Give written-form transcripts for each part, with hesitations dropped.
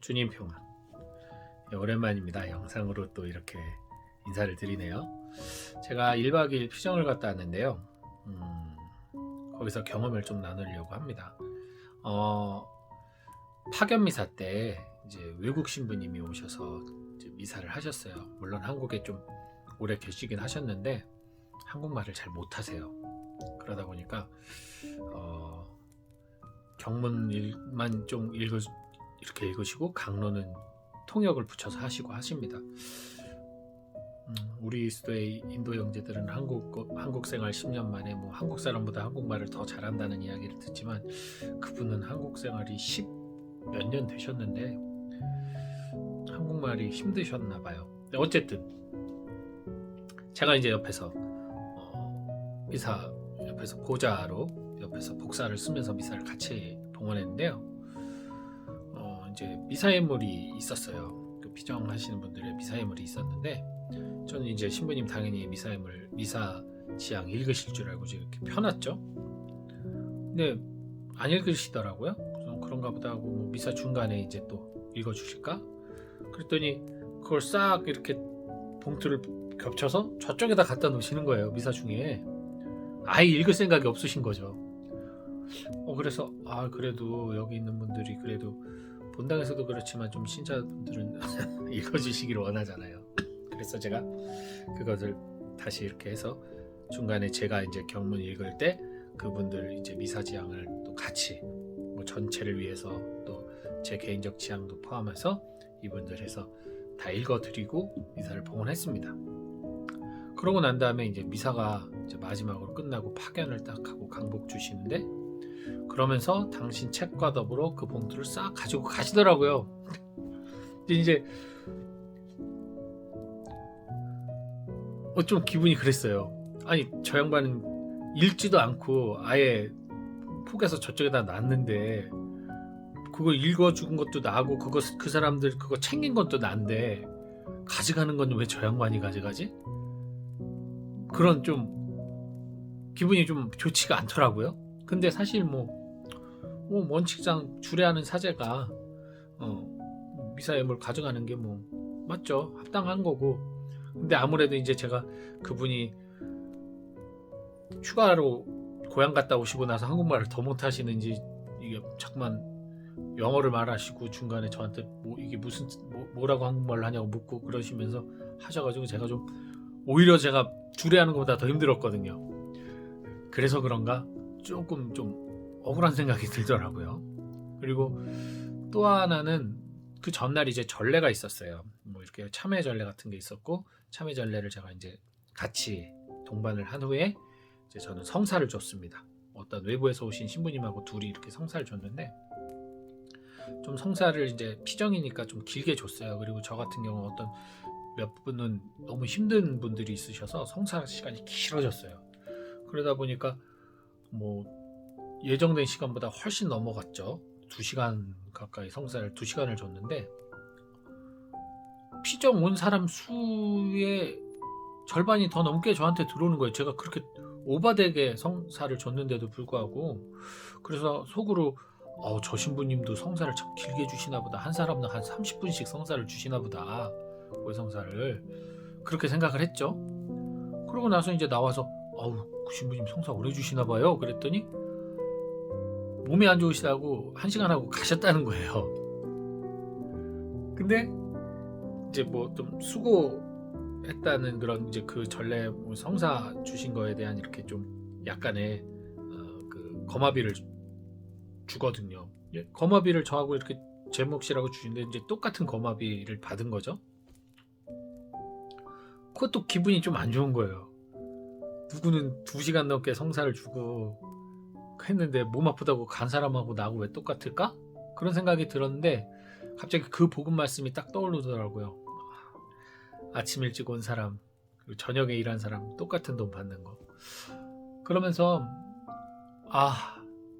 주님 평안. 오랜만입니다. 영상으로 또 이렇게 인사를 드리네요. 제가 1박 2일 피정을 갔다 왔는데요. 거기서 경험을 좀 나누려고 합니다. 파견 미사 때 이제 외국 신부님이 오셔서 이제 미사를 하셨어요. 물론 한국에 좀 오래 계시긴 하셨는데 한국말을 잘 못하세요. 그러다 보니까 경문만 좀 이렇게 읽으시고 강론은 통역을 붙여서 하시고 하십니다. 우리 수도의 인도 형제들은 한국 생활 10년 만에 뭐 한국 사람보다 한국말을 더 잘한다는 이야기를 듣지만 그분은 한국 생활이 10 몇 년 되셨는데 한국말이 힘드셨나 봐요. 어쨌든 제가 이제 옆에서 미사 옆에서 보좌로 옆에서 복사를 쓰면서 미사를 같이 봉헌했는데요. 이제 미사예물이 있었어요. 그 피정하시는 분들의 미사예물이 있었는데 저는 이제 신부님 당연히 미사예물 미사 지향 읽으실 줄 알고 이렇게 펴놨죠. 근데 안 읽으시더라고요. 그런가 보다 하고 뭐 미사 중간에 이제 또 읽어주실까? 그랬더니 그걸 싹 이렇게 봉투를 겹쳐서 저쪽에다 갖다 놓으시는 거예요. 미사 중에 아예 읽을 생각이 없으신 거죠. 그래서 그래도 여기 있는 분들이 그래도 본당에서도 그렇지만 좀 신자분들은 읽어주시기를 원하잖아요. 그래서 제가 그것을 다시 이렇게 해서 중간에 제가 이제 경문 읽을 때 그분들 이제 미사 지향을 또 같이 뭐 전체를 위해서 또 제 개인적 지향도 포함해서 이분들 해서 다 읽어드리고 미사를 봉헌했습니다. 그러고 난 다음에 이제 미사가 이제 마지막으로 끝나고 파견을 딱 하고 강복 주시는데 그러면서 당신 책과 더불어 그 봉투를 싹 가지고 가시더라고요. 이제 좀 기분이 그랬어요. 아니 저 양반은 읽지도 않고 아예 포개서 저쪽에다 놨는데 그거 읽어준 것도 나고 그 사람들 그거 챙긴 것도 난데 가져가는 건 왜 저 양반이 가져가지? 그런 좀 기분이 좀 좋지가 않더라고요. 근데 사실 원칙상 주례하는 사제가 미사예물 가져가는 게 뭐 맞죠, 합당한 거고. 근데 아무래도 이제 제가 그분이 휴가로 고향 갔다 오시고 나서 한국말을 더 못하시는지 이게 자꾸만 영어를 말하시고 중간에 저한테 이게 무슨 뭐라고 한국말을 하냐고 묻고 그러시면서 하셔가지고 제가 좀 오히려 제가 주례하는 것보다 더 힘들었거든요. 그래서 그런가 조금 좀 억울한 생각이 들더라고요. 그리고 또 하나는 그 전날 이제 전례가 있었어요. 뭐 이렇게 참회 전례 같은 게 있었고 참회 전례를 제가 이제 같이 동반을 한 후에 이제 저는 성사를 줬습니다. 어떤 외부에서 오신 신부님하고 둘이 이렇게 성사를 줬는데 좀 성사를 이제 피정이니까 좀 길게 줬어요. 그리고 저 같은 경우 어떤 몇 분은 너무 힘든 분들이 있으셔서 성사 시간이 길어졌어요. 그러다 보니까 뭐 예정된 시간보다 훨씬 넘어갔죠. 2시간 가까이 성사를 2시간을 줬는데 피정 온 사람 수의 절반이 더 넘게 저한테 들어오는 거예요. 제가 그렇게 오바되게 성사를 줬는데도 불구하고. 그래서 속으로 저 신부님도 성사를 참 길게 주시나 보다. 한 사람당 한 30분씩 성사를 주시나 보다. 고해성사를 그렇게 생각을 했죠. 그러고 나서 이제 나와서 그 신부님 성사 오래 주시나 봐요. 그랬더니 몸이 안 좋으시다고 1시간 하고 가셨다는 거예요. 근데 이제 뭐 좀 수고했다는 그런 이제 그 전례 성사 주신 거에 대한 이렇게 좀 약간의 그 거마비를 주거든요. 거마비를 저하고 이렇게 제 몫이라고 주시는데 이제 똑같은 거마비를 받은 거죠. 그것도 기분이 좀 안 좋은 거예요. 누구는 2시간 넘게 성사를 주고 했는데 몸 아프다고 간 사람하고 나하고 왜 똑같을까? 그런 생각이 들었는데 갑자기 그 복음 말씀이 딱 떠오르더라고요. 아침 일찍 온 사람 그리고 저녁에 일한 사람 똑같은 돈 받는 거. 그러면서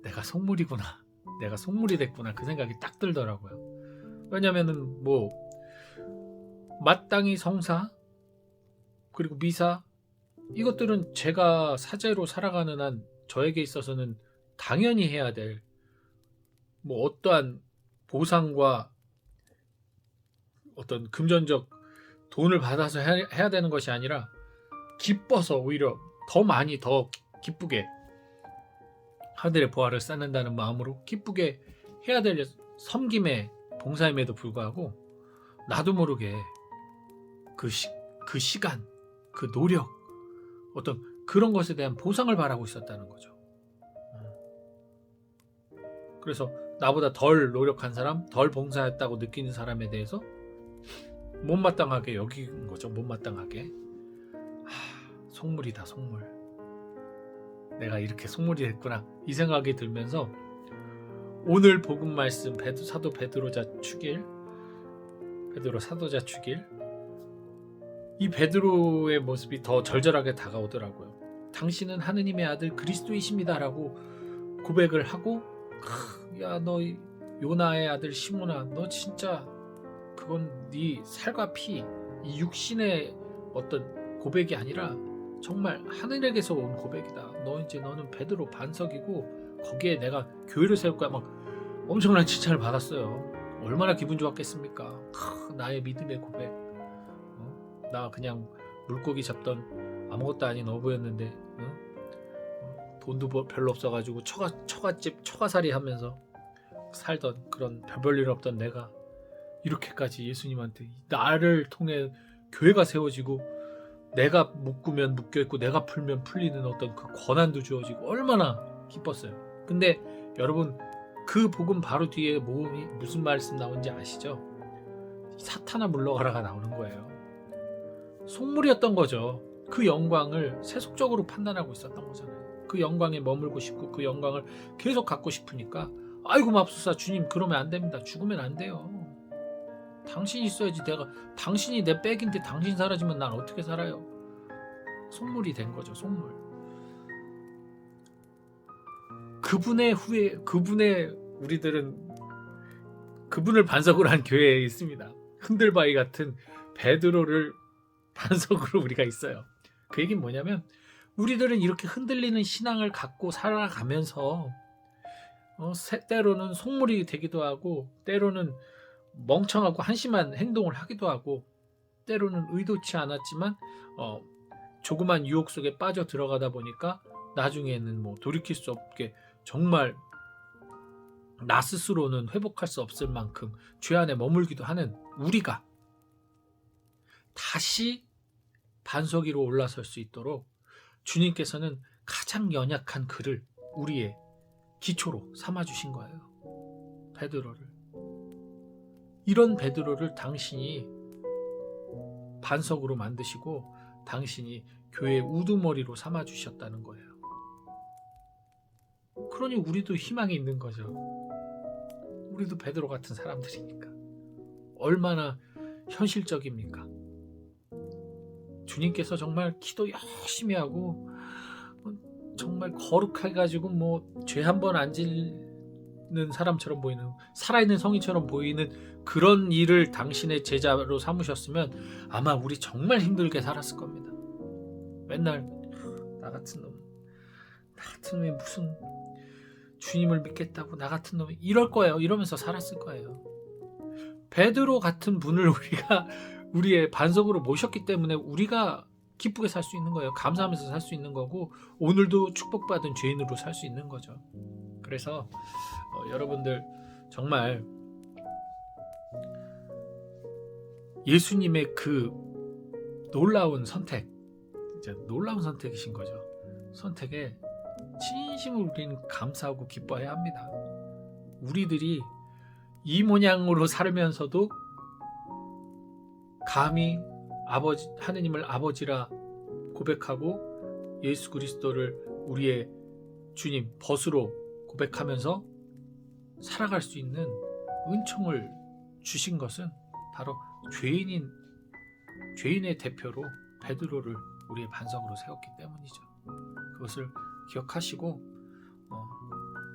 내가 속물이구나, 내가 속물이 됐구나, 그 생각이 딱 들더라고요. 왜냐면은 뭐 마땅히 성사 그리고 미사 이것들은 제가 사제로 살아가는 한 저에게 있어서는 당연히 해야 될 뭐 어떠한 보상과 어떤 금전적 돈을 받아서 해야 되는 것이 아니라 기뻐서 오히려 더 많이 더 기쁘게 하늘의 보화를 쌓는다는 마음으로 기쁘게 해야 될 섬김의 봉사임에도 불구하고 나도 모르게 그 시간, 그 노력, 어떤 그런 것에 대한 보상을 바라고 있었다는 거죠. 그래서 나보다 덜 노력한 사람, 덜 봉사했다고 느끼는 사람에 대해서 못마땅하게 여긴 거죠. 못마땅하게. 속물이다, 속물. 내가 이렇게 속물이 됐구나, 이 생각이 들면서 오늘 복음 말씀 사도 베드로자 축일, 베드로 사도자 축일, 이 베드로의 모습이 더 절절하게 다가오더라고요. 당신은 하느님의 아들 그리스도이십니다라고 고백을 하고, 야, 너 요나의 아들 시몬아, 너 진짜 그건 네 살과 피, 이 육신의 어떤 고백이 아니라 정말 하늘에게서 온 고백이다. 너는 베드로 반석이고 거기에 내가 교회를 세울 거야. 막 엄청난 칭찬을 받았어요. 얼마나 기분 좋았겠습니까? 나의 믿음의 고백. 나 그냥 물고기 잡던 아무것도 아닌 어부였는데 돈도 별로 없어가지고 처갓집 처가살이 하면서 살던 그런 별볼일 없던 내가 이렇게까지 예수님한테 나를 통해 교회가 세워지고 내가 묶으면 묶여있고 내가 풀면 풀리는 어떤 그 권한도 주어지고 얼마나 기뻤어요. 근데 여러분, 그 복음 바로 뒤에 무슨 말씀 나온지 아시죠? 사탄아 물러가라가 나오는 거예요. 속물이었던 거죠. 그 영광을 세속적으로 판단하고 있었던 거잖아요. 그 영광에 머물고 싶고 그 영광을 계속 갖고 싶으니까 아이고 맙소사, 주님 그러면 안 됩니다. 죽으면 안 돼요. 당신이 있어야지. 당신이 내 백인데 당신 사라지면 난 어떻게 살아요? 속물이 된 거죠. 속물. 우리들은 그분을 반석으로 한 교회에 있습니다. 흔들바위 같은 베드로를 반석으로 우리가 있어요. 그 얘기는 뭐냐면 우리들은 이렇게 흔들리는 신앙을 갖고 살아가면서 때로는 속물이 되기도 하고, 때로는 멍청하고 한심한 행동을 하기도 하고, 때로는 의도치 않았지만 조그만 유혹 속에 빠져 들어가다 보니까 나중에는 돌이킬 수 없게 정말 나 스스로는 회복할 수 없을 만큼 죄 안에 머물기도 하는 우리가 다시 반석 위로 올라설 수 있도록 주님께서는 가장 연약한 그를 우리의 기초로 삼아주신 거예요. 베드로를. 이런 베드로를 당신이 반석으로 만드시고 당신이 교회의 우두머리로 삼아주셨다는 거예요. 그러니 우리도 희망이 있는 거죠. 우리도 베드로 같은 사람들이니까. 얼마나 현실적입니까? 주님께서 정말 기도 열심히 하고 정말 거룩해가지고 죄 한 번 안 짓는 사람처럼 보이는, 살아있는 성인처럼 보이는 그런 일을 당신의 제자로 삼으셨으면 아마 우리 정말 힘들게 살았을 겁니다. 맨날 나 같은 놈이 무슨 주님을 믿겠다고, 나 같은 놈이 이럴 거예요. 이러면서 살았을 거예요. 베드로 같은 분을 우리가 우리의 반석으로 모셨기 때문에 우리가 기쁘게 살 수 있는 거예요. 감사하면서 살 수 있는 거고, 오늘도 축복받은 죄인으로 살 수 있는 거죠. 그래서 여러분들 정말 예수님의 그 놀라운 선택, 진짜 놀라운 선택이신 거죠. 선택에 진심으로 우리는 감사하고 기뻐해야 합니다. 우리들이 이 모양으로 살면서도 감히 하느님을 아버지라 고백하고 예수 그리스도를 우리의 주님, 벗으로 고백하면서 살아갈 수 있는 은총을 주신 것은 바로 죄인의 대표로 베드로를 우리의 반석으로 세웠기 때문이죠. 그것을 기억하시고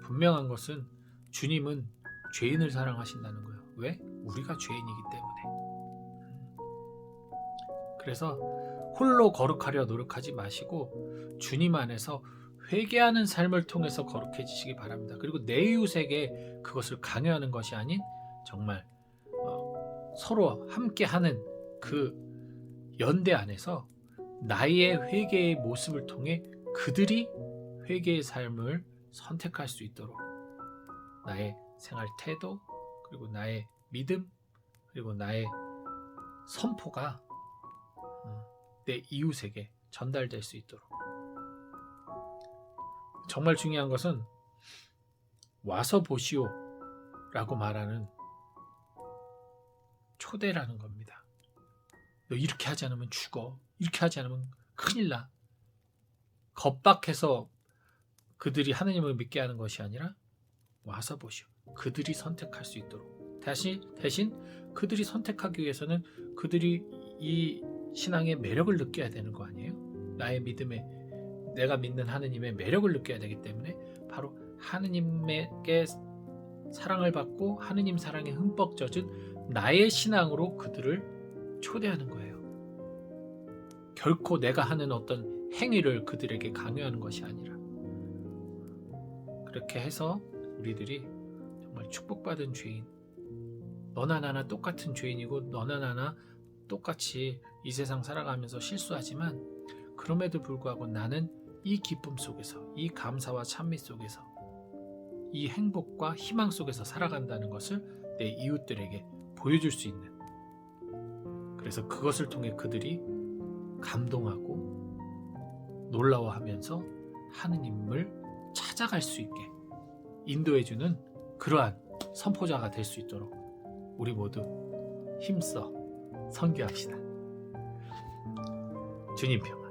분명한 것은 주님은 죄인을 사랑하신다는 거예요. 왜? 우리가 죄인이기 때문에. 그래서 홀로 거룩하려 노력하지 마시고 주님 안에서 회개하는 삶을 통해서 거룩해지시기 바랍니다. 그리고 내 이웃에게 그것을 강요하는 것이 아닌 정말 서로 함께하는 그 연대 안에서 나의 회개의 모습을 통해 그들이 회개의 삶을 선택할 수 있도록 나의 생활 태도, 그리고 나의 믿음, 그리고 나의 선포가 내 이웃에게 전달될 수 있도록. 정말 중요한 것은 와서 보시오 라고 말하는 초대라는 겁니다. 너 이렇게 하지 않으면 죽어. 이렇게 하지 않으면 큰일 나. 겁박해서 그들이 하느님을 믿게 하는 것이 아니라 와서 보시오. 그들이 선택할 수 있도록. 대신 그들이 선택하기 위해서는 그들이 이 신앙의 매력을 느껴야 되는 거 아니에요? 나의 믿음에, 내가 믿는 하느님의 매력을 느껴야 되기 때문에 바로 하느님에게 사랑을 받고 하느님 사랑에 흠뻑 젖은 나의 신앙으로 그들을 초대하는 거예요. 결코 내가 하는 어떤 행위를 그들에게 강요하는 것이 아니라. 그렇게 해서 우리들이 정말 축복받은 죄인, 너나 나나 똑같은 죄인이고 너나 나나 똑같이 이 세상 살아가면서 실수하지만 그럼에도 불구하고 나는 이 기쁨 속에서, 이 감사와 찬미 속에서, 이 행복과 희망 속에서 살아간다는 것을 내 이웃들에게 보여줄 수 있는, 그래서 그것을 통해 그들이 감동하고 놀라워하면서 하느님을 찾아갈 수 있게 인도해주는 그러한 선포자가 될 수 있도록 우리 모두 힘써 선교합시다. 주님 평